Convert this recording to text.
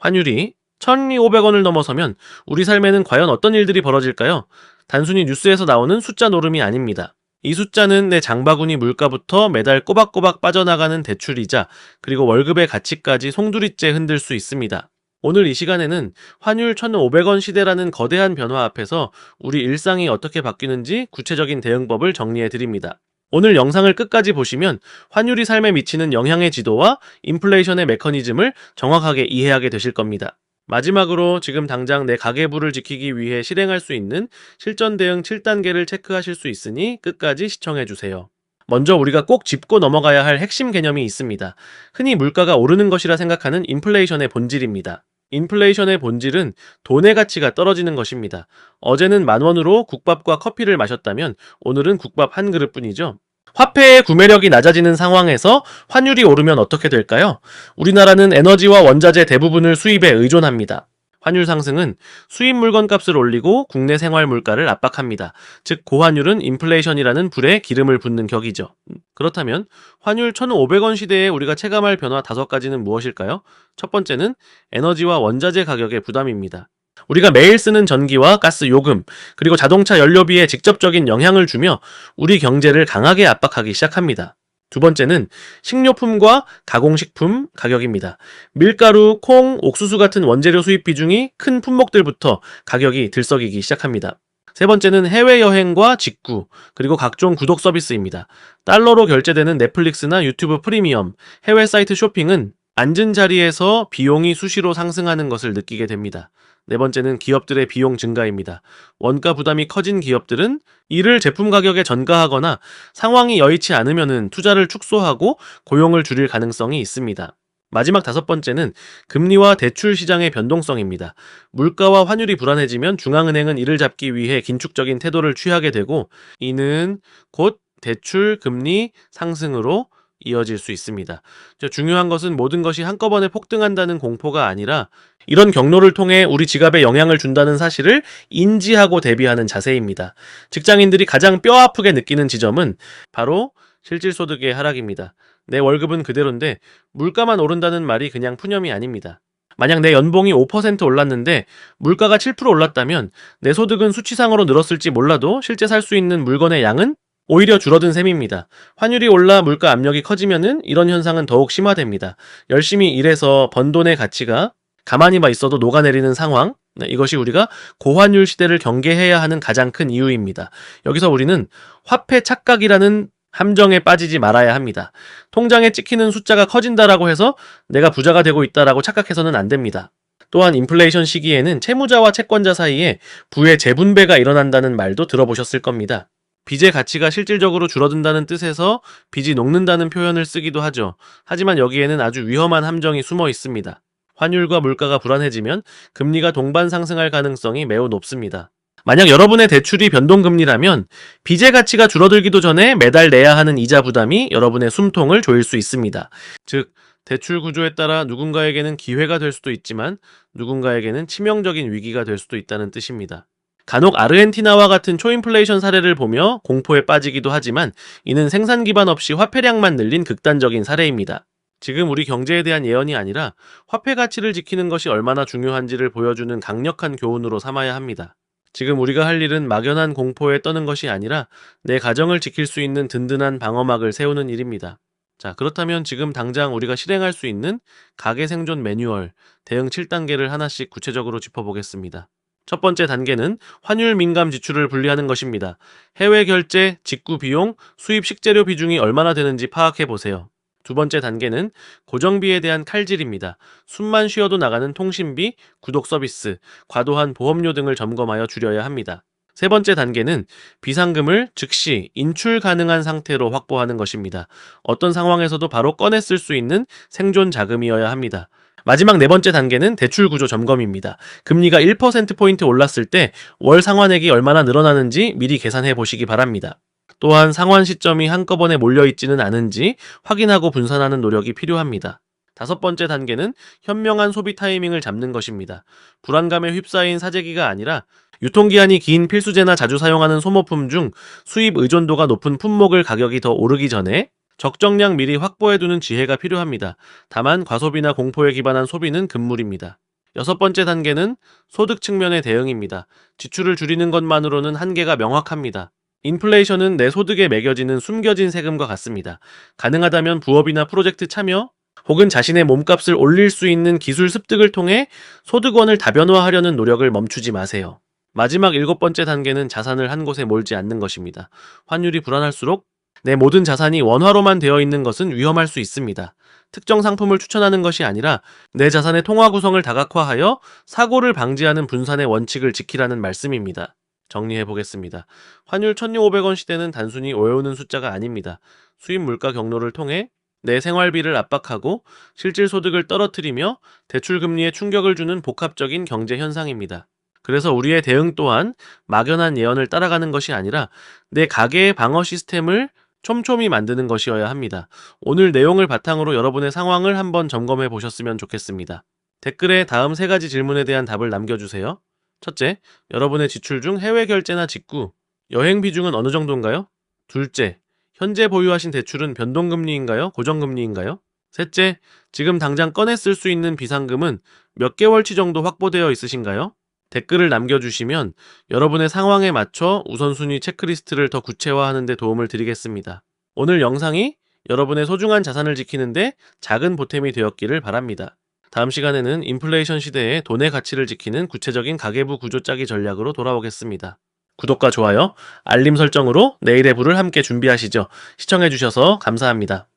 환율이 1,500원을 넘어서면 우리 삶에는 과연 어떤 일들이 벌어질까요? 단순히 뉴스에서 나오는 숫자 노름이 아닙니다. 이 숫자는 내 장바구니 물가부터 매달 꼬박꼬박 빠져나가는 대출이자 그리고 월급의 가치까지 송두리째 흔들 수 있습니다. 오늘 이 시간에는 환율 1,500원 시대라는 거대한 변화 앞에서 우리 일상이 어떻게 바뀌는지 구체적인 대응법을 정리해 드립니다. 오늘 영상을 끝까지 보시면 환율이 삶에 미치는 영향의 지도와 인플레이션의 메커니즘을 정확하게 이해하게 되실 겁니다. 마지막으로 지금 당장 내 가계부를 지키기 위해 실행할 수 있는 실전 대응 7단계를 체크하실 수 있으니 끝까지 시청해주세요. 먼저 우리가 꼭 짚고 넘어가야 할 핵심 개념이 있습니다. 흔히 물가가 오르는 것이라 생각하는 인플레이션의 본질입니다. 인플레이션의 본질은 돈의 가치가 떨어지는 것입니다. 어제는 10,000원으로 국밥과 커피를 마셨다면 오늘은 국밥 한 그릇뿐이죠. 화폐의 구매력이 낮아지는 상황에서 환율이 오르면 어떻게 될까요? 우리나라는 에너지와 원자재 대부분을 수입에 의존합니다. 환율 상승은 수입 물건 값을 올리고 국내 생활 물가를 압박합니다. 즉 고환율은 인플레이션이라는 불에 기름을 붓는 격이죠. 그렇다면 환율 1,500원 시대에 우리가 체감할 변화 5가지는 무엇일까요? 첫 번째는 에너지와 원자재 가격의 부담입니다. 우리가 매일 쓰는 전기와 가스 요금, 그리고 자동차 연료비에 직접적인 영향을 주며 우리 경제를 강하게 압박하기 시작합니다. 두 번째는 식료품과 가공식품 가격입니다. 밀가루, 콩, 옥수수 같은 원재료 수입 비중이 큰 품목들부터 가격이 들썩이기 시작합니다. 세 번째는 해외여행과 직구, 그리고 각종 구독 서비스입니다. 달러로 결제되는 넷플릭스나 유튜브 프리미엄, 해외 사이트 쇼핑은 앉은 자리에서 비용이 수시로 상승하는 것을 느끼게 됩니다. 네 번째는 기업들의 비용 증가입니다. 원가 부담이 커진 기업들은 이를 제품 가격에 전가하거나 상황이 여의치 않으면 투자를 축소하고 고용을 줄일 가능성이 있습니다. 마지막 5번째는 금리와 대출 시장의 변동성입니다. 물가와 환율이 불안해지면 중앙은행은 이를 잡기 위해 긴축적인 태도를 취하게 되고 이는 곧 대출, 금리 상승으로 이어질 수 있습니다. 중요한 것은 모든 것이 한꺼번에 폭등한다는 공포가 아니라 이런 경로를 통해 우리 지갑에 영향을 준다는 사실을 인지하고 대비하는 자세입니다. 직장인들이 가장 뼈아프게 느끼는 지점은 바로 실질소득의 하락입니다. 내 월급은 그대로인데 물가만 오른다는 말이 그냥 푸념이 아닙니다. 만약 내 연봉이 5% 올랐는데 물가가 7% 올랐다면 내 소득은 수치상으로 늘었을지 몰라도 실제 살 수 있는 물건의 양은 오히려 줄어든 셈입니다. 환율이 올라 물가 압력이 커지면은 이런 현상은 더욱 심화됩니다. 열심히 일해서 번 돈의 가치가 가만히만 있어도 녹아내리는 상황, 이것이 우리가 고환율 시대를 경계해야 하는 가장 큰 이유입니다. 여기서 우리는 화폐 착각이라는 함정에 빠지지 말아야 합니다. 통장에 찍히는 숫자가 커진다라고 해서 내가 부자가 되고 있다라고 착각해서는 안 됩니다. 또한 인플레이션 시기에는 채무자와 채권자 사이에 부의 재분배가 일어난다는 말도 들어보셨을 겁니다. 빚의 가치가 실질적으로 줄어든다는 뜻에서 빚이 녹는다는 표현을 쓰기도 하죠. 하지만 여기에는 아주 위험한 함정이 숨어 있습니다. 환율과 물가가 불안해지면 금리가 동반 상승할 가능성이 매우 높습니다. 만약 여러분의 대출이 변동금리라면 빚의 가치가 줄어들기도 전에 매달 내야 하는 이자 부담이 여러분의 숨통을 조일 수 있습니다. 즉, 대출 구조에 따라 누군가에게는 기회가 될 수도 있지만 누군가에게는 치명적인 위기가 될 수도 있다는 뜻입니다. 간혹 아르헨티나와 같은 초인플레이션 사례를 보며 공포에 빠지기도 하지만 이는 생산 기반 없이 화폐량만 늘린 극단적인 사례입니다. 지금 우리 경제에 대한 예언이 아니라 화폐 가치를 지키는 것이 얼마나 중요한지를 보여주는 강력한 교훈으로 삼아야 합니다. 지금 우리가 할 일은 막연한 공포에 떠는 것이 아니라 내 가정을 지킬 수 있는 든든한 방어막을 세우는 일입니다. 자, 그렇다면 지금 당장 우리가 실행할 수 있는 가계 생존 매뉴얼, 대응 7단계를 하나씩 구체적으로 짚어보겠습니다. 첫 번째 단계는 환율 민감 지출을 분리하는 것입니다. 해외 결제, 직구 비용, 수입 식재료 비중이 얼마나 되는지 파악해 보세요. 두 번째 단계는 고정비에 대한 칼질입니다. 숨만 쉬어도 나가는 통신비, 구독 서비스, 과도한 보험료 등을 점검하여 줄여야 합니다. 세 번째 단계는 비상금을 즉시 인출 가능한 상태로 확보하는 것입니다. 어떤 상황에서도 바로 꺼내 쓸 수 있는 생존 자금이어야 합니다. 마지막 네 번째 단계는 대출 구조 점검입니다. 금리가 1%포인트 올랐을 때 월 상환액이 얼마나 늘어나는지 미리 계산해 보시기 바랍니다. 또한 상환 시점이 한꺼번에 몰려있지는 않은지 확인하고 분산하는 노력이 필요합니다. 다섯 번째 단계는 현명한 소비 타이밍을 잡는 것입니다. 불안감에 휩싸인 사재기가 아니라 유통기한이 긴 필수재나 자주 사용하는 소모품 중 수입 의존도가 높은 품목을 가격이 더 오르기 전에 적정량 미리 확보해두는 지혜가 필요합니다. 다만 과소비나 공포에 기반한 소비는 금물입니다. 6번째 단계는 소득 측면의 대응입니다. 지출을 줄이는 것만으로는 한계가 명확합니다. 인플레이션은 내 소득에 매겨지는 숨겨진 세금과 같습니다. 가능하다면 부업이나 프로젝트 참여, 혹은 자신의 몸값을 올릴 수 있는 기술 습득을 통해 소득원을 다변화하려는 노력을 멈추지 마세요. 마지막 7번째 단계는 자산을 한 곳에 몰지 않는 것입니다. 환율이 불안할수록 내 모든 자산이 원화로만 되어 있는 것은 위험할 수 있습니다. 특정 상품을 추천하는 것이 아니라 내 자산의 통화 구성을 다각화하여 사고를 방지하는 분산의 원칙을 지키라는 말씀입니다. 정리해 보겠습니다. 환율 1,500원 시대는 단순히 외우는 숫자가 아닙니다. 수입 물가 경로를 통해 내 생활비를 압박하고 실질 소득을 떨어뜨리며 대출 금리에 충격을 주는 복합적인 경제 현상입니다. 그래서 우리의 대응 또한 막연한 예언을 따라가는 것이 아니라 내 가계의 방어 시스템을 촘촘히 만드는 것이어야 합니다. 오늘 내용을 바탕으로 여러분의 상황을 한번 점검해 보셨으면 좋겠습니다. 댓글에 다음 3가지 질문에 대한 답을 남겨주세요. 첫째, 여러분의 지출 중 해외 결제나 직구, 여행 비중은 어느 정도인가요? 둘째, 현재 보유하신 대출은 변동금리인가요? 고정금리인가요? 셋째, 지금 당장 꺼내 쓸 수 있는 비상금은 몇 개월치 정도 확보되어 있으신가요? 댓글을 남겨주시면 여러분의 상황에 맞춰 우선순위 체크리스트를 더 구체화하는 데 도움을 드리겠습니다. 오늘 영상이 여러분의 소중한 자산을 지키는데 작은 보탬이 되었기를 바랍니다. 다음 시간에는 인플레이션 시대에 돈의 가치를 지키는 구체적인 가계부 구조 짜기 전략으로 돌아오겠습니다. 구독과 좋아요, 알림 설정으로 내일의 부를 함께 준비하시죠. 시청해주셔서 감사합니다.